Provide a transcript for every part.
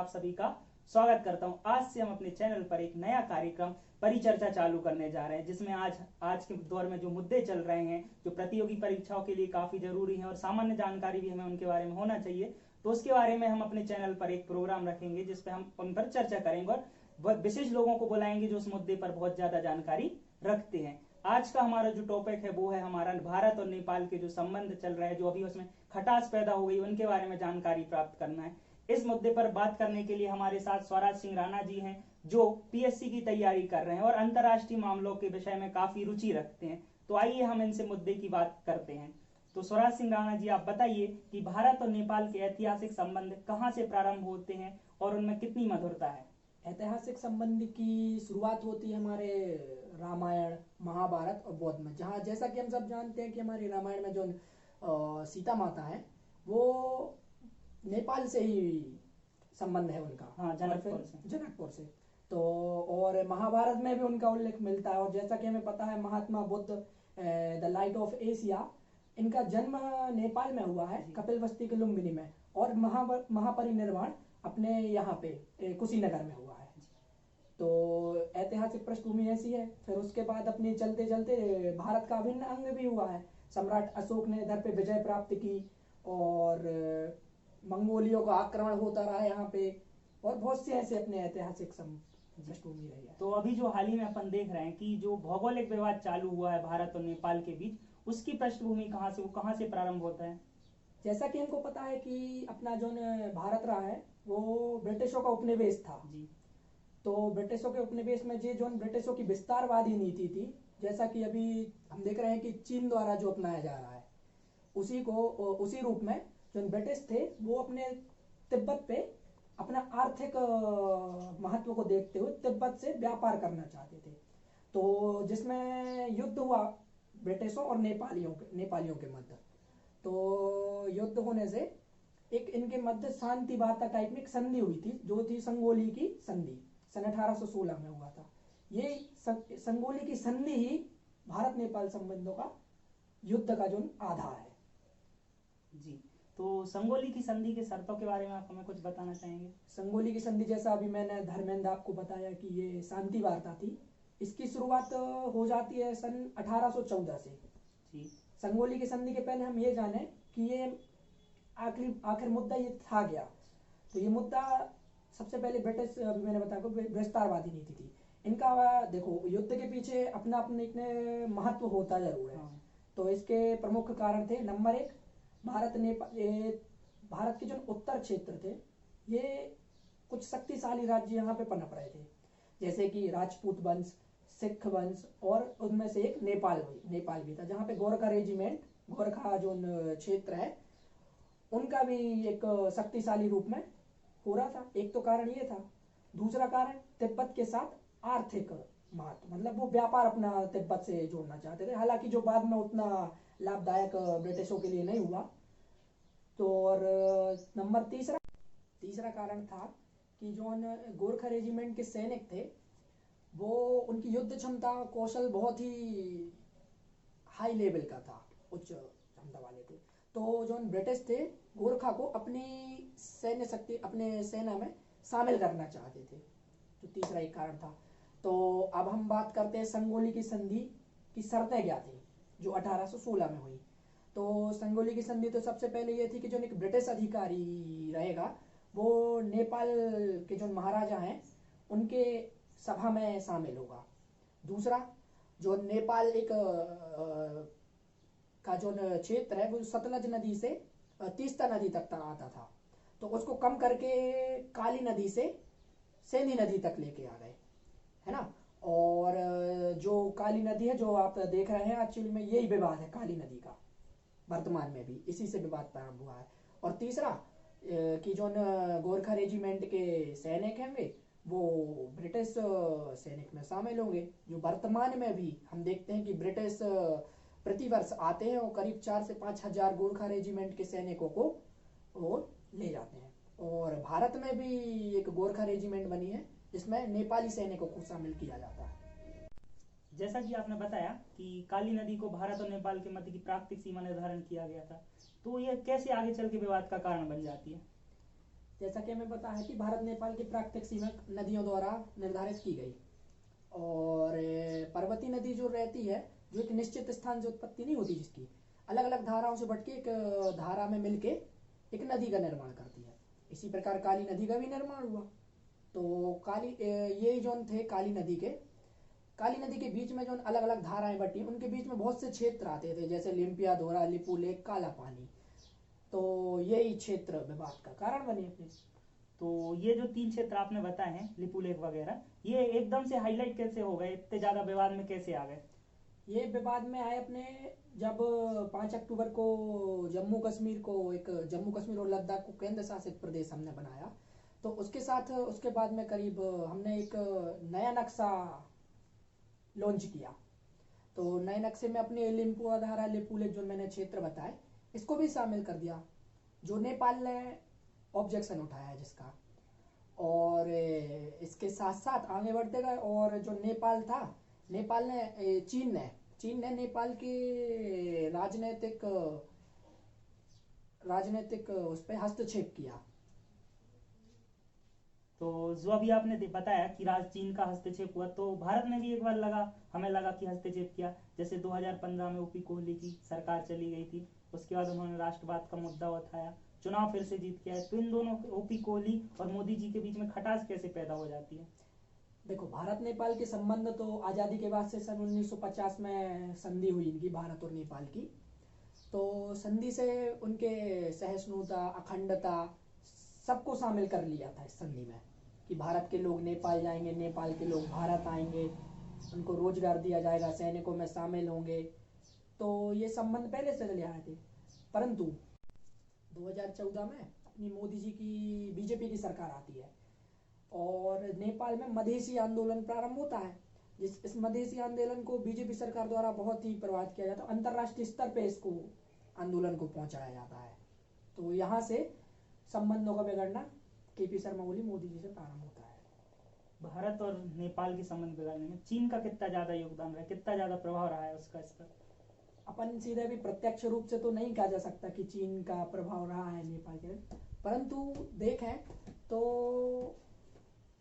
सभी का स्वागत करता हूं। आज से हम अपने चैनल पर एक नया कार्यक्रम परिचर्चा चालू करने जा रहे हैं, जिसमें आज के दौर में जो मुद्दे चल रहे हैं, जो प्रतियोगी परीक्षाओं के लिए काफी जरूरी हैं और सामान्य जानकारी भी हमें उनके बारे में होना चाहिए, तो उसके बारे में हम अपने चैनल पर एक प्रोग्राम रखेंगे जिसपे हम उन पर चर्चा करेंगे और विशेष लोगों को बुलाएंगे जो उस मुद्दे पर बहुत ज्यादा जानकारी रखते हैं। आज का हमारा जो टॉपिक है वो है हमारा भारत और नेपाल के जो संबंध चल रहे हैं, जो अभी उसमें खटास पैदा हो गई, उनके बारे में जानकारी प्राप्त करना है। इस मुद्दे पर बात करने के लिए हमारे साथ स्वराज सिंह राणा जी हैं, जो पीएससी की तैयारी कर रहे हैं और अंतर्राष्ट्रीय मामलों के विषय में काफी रुचि रखते हैं। तो आइए हम इनसे मुद्दे की बात करते हैं। तो स्वराज सिंह राणा जी, आप बताइए कि भारत और नेपाल के ऐतिहासिक संबंध कहाँ से प्रारंभ होते हैं और उनमें कितनी मधुरता है? ऐतिहासिक संबंध की शुरुआत होती है हमारे रामायण, महाभारत और बौद्ध में, जहाँ जैसा कि हम सब जानते हैं कि हमारे रामायण में जो सीता माता है वो नेपाल से ही संबंध है उनका। हाँ, जनकपुर से। तो और महाभारत में भी उनका उल्लेख मिलता है। और जैसा कि हमें पता है, Mahatma Buddha, the light of Asia, इनका जन्म नेपाल में हुआ है, कपिलवस्ती के लुम्बिनी में, और महापरिनिर्वाण अपने यहाँ पे कुशीनगर में हुआ है। तो ऐतिहासिक पृष्ठभूमि ऐसी है। फिर उसके बाद अपने चलते चलते भारत का अभिन्न अंग भी हुआ है। सम्राट अशोक ने इधर पे विजय प्राप्त की और मंगोलियों का आक्रमण होता रहा यहाँ पे, और बहुत से ऐसे अपने ऐतिहासिक पृष्ठभूमि रही है। तो अभी जो हाल ही में अपन देख रहे हैं कि जो भौगोलिक विवाद चालू हुआ है भारत और नेपाल के बीच, उसकी पृष्ठभूमि कहाँ से प्रारंभ होता है? जैसा कि हमको पता है कि अपना जो भारत रहा है वो ब्रिटिशों का उपनिवेश था जी। तो ब्रिटिशों के उपनिवेश में जो ब्रिटिशों की विस्तारवादी नीति थी, जैसा कि अभी हम देख रहे हैं कि चीन द्वारा जो अपनाया जा रहा है, उसी रूप में जो ब्रिटिश थे वो अपने तिब्बत पे अपना आर्थिक महत्व को देखते हुए तिब्बत से व्यापार करना चाहते थे। तो जिसमें युद्ध हुआ ब्रिटिशों और नेपालियों के मध्य। तो युद्ध होने से एक इनके मध्य शांति वार्ता टाइप में एक संधि हुई थी, जो थी संगोली की संधि, सन 1816 में हुआ था। ये संगोली की संधि ही भारत नेपाल संबंधों का युद्ध का जो आधार है। जी, तो संगोली की संधि के शर्तों के बारे में आप हमें कुछ बताना चाहेंगे? संगोली की संधि, जैसा अभी मैंने धर्मेंद्र आपको बताया कि ये शांति वार्ता थी, इसकी शुरुआत हो जाती है सन 1814 से। जी। संगोली की संधि के पहले हम ये जाने कि ये आखिर मुद्दा ये था क्या। तो ये मुद्दा सबसे पहले ब्रिटिश, अभी मैंने बताया को विस्तारवादी नीति थी इनका। देखो, युद्ध के पीछे अपना अपने महत्व होता जरूर है। हाँ। तो इसके प्रमुख कारण थे, नंबर 1, भारत के जो उत्तर क्षेत्र थे, ये कुछ शक्तिशाली राज्य यहाँ पे पनप रहे थे, जैसे कि राजपूत वंश, सिख वंश, और उनमें से एक नेपाल भी था, जहाँ पे गोरखा रेजिमेंट, गोरखा जो क्षेत्र है उनका भी एक शक्तिशाली रूप में हो रहा था। एक तो कारण ये था। दूसरा कारण, तिब्बत के साथ आर्थिक महत्व, मतलब वो व्यापार अपना तिब्बत से जोड़ना चाहते थे, हालांकि जो बाद में उतना लाभदायक ब्रिटिशों के लिए नहीं हुआ। तो और नंबर तीसरा कारण था कि जो गोरखा रेजिमेंट के सैनिक थे वो, उनकी युद्ध क्षमता, कौशल बहुत ही हाई लेवल का था, उच्च क्षमता वाले थे। तो जो ब्रिटिश थे गोरखा को अपनी सैन्य शक्ति, अपने सेना में शामिल करना चाहते थे। तो तीसरा एक कारण था। तो अब हम बात करते हैं संगोली की संधि की शर्तें क्या थी, जो 1816 में हुई। तो संगोली की संधि तो सबसे पहले ये थी कि जो एक ब्रिटिश अधिकारी रहेगा वो नेपाल के जो महाराजा हैं उनके सभा में शामिल होगा। दूसरा, जो नेपाल एक का जो क्षेत्र है वो सतलज नदी से तीस्ता नदी तक आता था, तो उसको कम करके काली नदी से सेंधी नदी तक लेके आ गए, है ना। और जो काली नदी है, जो आप देख रहे हैं, एक्चुअली में यही विवाद है काली नदी का, वर्तमान में भी इसी से विवाद प्रारंभ हुआ है। और तीसरा कि जो गोरखा रेजिमेंट के सैनिक होंगे वो ब्रिटिश सैनिक में शामिल होंगे, जो वर्तमान में भी हम देखते हैं कि ब्रिटिश प्रतिवर्ष आते हैं और करीब 4 से 5 हजार गोरखा रेजिमेंट के सैनिकों को वो ले जाते हैं। और भारत में भी एक गोरखा रेजिमेंट बनी है जिसमें नेपाली सैनिकों को शामिल किया जाता है। जैसा कि आपने बताया कि काली नदी को भारत और नेपाल के मध्य की प्राकृतिक सीमा निर्धारण किया गया था, तो यह कैसे आगे चल के विवाद का कारण बन जाती है? जैसा कि हमें पता है कि भारत नेपाल की प्राकृतिक सीमा नदियों द्वारा निर्धारित की गई, और पर्वतीय नदी जो रहती है, जो एक निश्चित स्थान से उत्पत्ति नहीं होती, जिसकी अलग अलग धाराओं से बढ़ के एक धारा में मिलके एक नदी का निर्माण करती है। इसी प्रकार काली नदी का भी निर्माण हुआ। तो ये जो थे काली नदी के बीच में जो अलग अलग धाराएं बटी, उनके बीच में बहुत से क्षेत्र आते थे, जैसे लिम्पिया, धोरा, लिपू लेक, काला पानी। तो यही क्षेत्र विवाद का कारण बने अपने। तो ये जो 3 क्षेत्र आपने बताए हैं, लिपू लेक वगैरह, ये एकदम से हाईलाइट कैसे हो गए, इतने ज्यादा विवाद में कैसे आ गए? ये विवाद में आए अपने जब 5 अक्टूबर को जम्मू कश्मीर और लद्दाख को केंद्र शासित प्रदेश हमने बनाया, तो उसके बाद में करीब हमने एक नया नक्शा लॉन्च किया। तो नए नक्शे में अपने लिम्पू धारा, लिपू लेक जो मैंने क्षेत्र बताए, इसको भी शामिल कर दिया, जो नेपाल ने ऑब्जेक्शन उठाया है जिसका। और इसके साथ साथ आगे बढ़ते गए, और जो चीन ने नेपाल के राजनीतिक उस पर हस्तक्षेप किया। तो जो अभी आपने बताया कि चीन का हस्तक्षेप हुआ, तो भारत ने भी एक बार हमें लगा कि हस्तक्षेप किया। जैसे 2015 में ओपी कोहली की सरकार चली गई थी, उसके बाद उन्होंने राष्ट्रवाद का मुद्दा उठाया, चुनाव फिर से जीत के आए। तो इन दोनों, ओपी कोहली और मोदी जी के बीच में खटास कैसे पैदा हो जाती है? देखो, भारत नेपाल के संबंध तो आज़ादी के बाद से सन 1950 में संधि हुई इनकी, भारत और नेपाल की। तो संधि से उनके सहिष्णुता, अखंडता सबको शामिल कर लिया था इस संधि में, कि भारत के लोग नेपाल जाएंगे, नेपाल के लोग भारत आएंगे, उनको रोजगार दिया जाएगा, सैनिकों में शामिल होंगे। तो ये संबंध पहले से चले आए थे। परंतु 2014 में अपनी मोदी जी की बीजेपी की सरकार आती है, और नेपाल में मधेसी आंदोलन प्रारंभ होता है। इस मधेसी आंदोलन को बीजेपी सरकार द्वारा बहुत ही प्रभावित किया जाता है, अंतर्राष्ट्रीय स्तर पे इसको आंदोलन को पहुंचाया जाता है। तो यहाँ से संबंधों का बिगड़ना केपी शर्मा ओली मोदी जी से प्रारंभ होता है। भारत और नेपाल के संबंध बिगड़ने में चीन का कितना ज्यादा योगदान रहा है, कितना ज्यादा प्रभाव रहा है उसका इस पर? अपन सीधे भी प्रत्यक्ष रूप से तो नहीं कहा जा सकता कि चीन का प्रभाव रहा है नेपाल के, परंतु देखें तो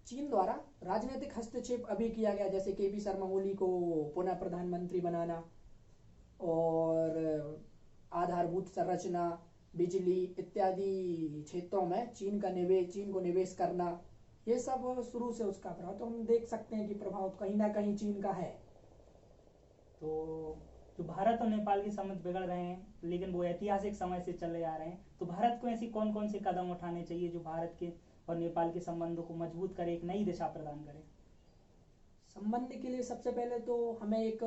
चीन द्वारा राजनीतिक हस्तक्षेप अभी किया गया, जैसे केपी शर्मा ओली को पुनः प्रधानमंत्री बनाना, और आधारभूत संरचना, बिजली इत्यादि क्षेत्रों में चीन को निवेश करना, ये सब शुरू से उसका प्रभाव। तो हम देख सकते हैं कि प्रभाव कहीं ना कहीं चीन का है। तो जो भारत और नेपाल के संबंध बिगड़ रहे हैं, लेकिन वो ऐतिहासिक समय से चले आ रहे हैं, तो भारत को ऐसी कौन कौन से कदम उठाने चाहिए जो भारत के और नेपाल के संबंधों को मजबूत करे, एक नई दिशा प्रदान करे? संबंध के लिए सबसे पहले तो हमें एक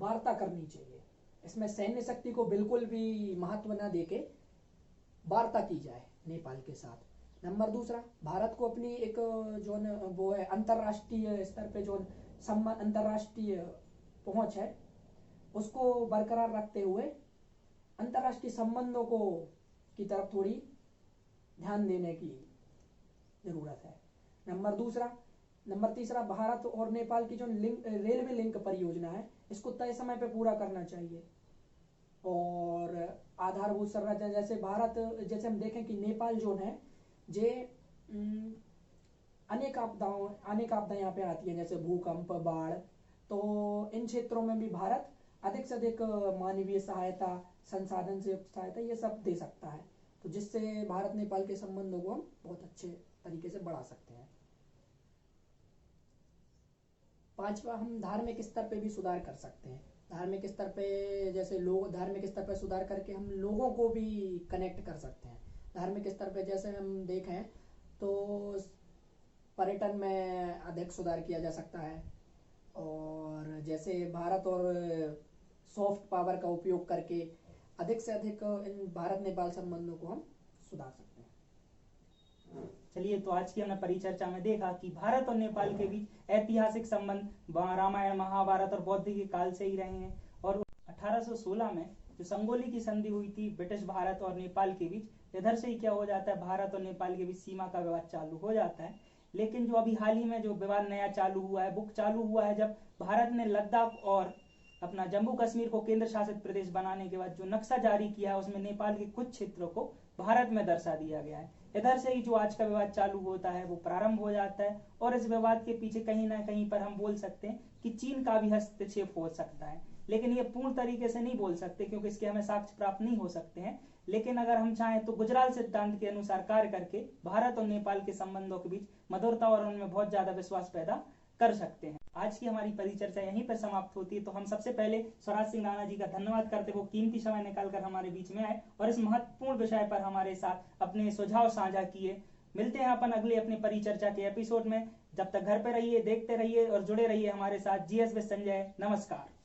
वार्ता करनी चाहिए। इसमें सैन्य शक्ति को बिल्कुल भी महत्व न देके वार्ता की जाए नेपाल के साथ। नंबर दूसरा, भारत को अपनी एक जो वो है अंतर्राष्ट्रीय स्तर पे जो अंतर्राष्ट्रीय पहुंच है, उसको बरकरार रखते हुए अंतर्राष्ट्रीय संबंधों की तरफ थोड़ी ध्यान देने की जरूरत है। नंबर तीसरा, भारत और नेपाल की जो रेलवे लिंक परियोजना है, इसको तय समय पे पूरा करना चाहिए। और आधारभूत संरचना, जैसे हम देखें कि नेपाल जो है जे अनेक आपदाएं यहाँ पे आती हैं, जैसे भूकंप, बाढ़। तो इन क्षेत्रों में भी भारत अधिक से अधिक मानवीय सहायता, संसाधन से युक्त सहायता, ये सब दे सकता है। तो जिससे भारत नेपाल के संबंधों को हम बहुत अच्छे तरीके से बढ़ा सकते हैं। पांचवा, हम धार्मिक स्तर पे भी सुधार कर सकते हैं। धार्मिक स्तर पे सुधार करके हम लोगों को भी कनेक्ट कर सकते हैं। धार्मिक स्तर पे जैसे हम देखें तो पर्यटन में अधिक सुधार किया जा सकता है, और जैसे भारत और सॉफ्ट पावर का उपयोग करके अधिक से अधिक इन भारत नेपाल संबंधों को हम सुधार सकते हैं। चलिए, तो आज की हमने परिचर्चा में देखा कि भारत और नेपाल के बीच ऐतिहासिक संबंध रामायण, महाभारत और बौद्ध के काल से ही रहे हैं, और 1816 में जो संगोली की संधि हुई थी ब्रिटिश भारत और नेपाल के बीच, इधर से ही क्या हो जाता है, भारत और नेपाल के बीच सीमा का विवाद चालू हो जाता है। लेकिन जो अभी हाल ही में जो विवाद नया चालू हुआ है, वो चालू हुआ है जब भारत ने लद्दाख और अपना जम्मू कश्मीर को केंद्र शासित प्रदेश बनाने के बाद जो नक्शा जारी किया है उसमें नेपाल के कुछ क्षेत्रों को भारत में दर्शा दिया गया है। इधर से ही जो आज का विवाद चालू होता है वो प्रारंभ हो जाता है और इस विवाद के पीछे कहीं ना कहीं पर हम बोल सकते हैं कि चीन का भी हस्तक्षेप हो सकता है, लेकिन ये पूर्ण तरीके से नहीं बोल सकते क्योंकि इसके हमें साक्ष्य प्राप्त नहीं हो सकते हैं। लेकिन अगर हम चाहें तो गुजराल सिद्धांत के अनुसार कार्य करके भारत और नेपाल के संबंधों के बीच मधुरता और उनमें बहुत ज्यादा विश्वास पैदा कर सकते हैं। आज की हमारी परिचर्चा यहीं पर समाप्त होती है। तो हम सबसे पहले स्वराज सिंह राणा जी का धन्यवाद करते वो कीमती समय निकालकर हमारे बीच में आए और इस महत्वपूर्ण विषय पर हमारे साथ अपने सुझाव साझा किए। मिलते हैं अपन अगले अपने परिचर्चा के एपिसोड में। जब तक घर पे रहिए, देखते रहिए और जुड़े रहिए हमारे साथ। जीएस विद संजय, नमस्कार।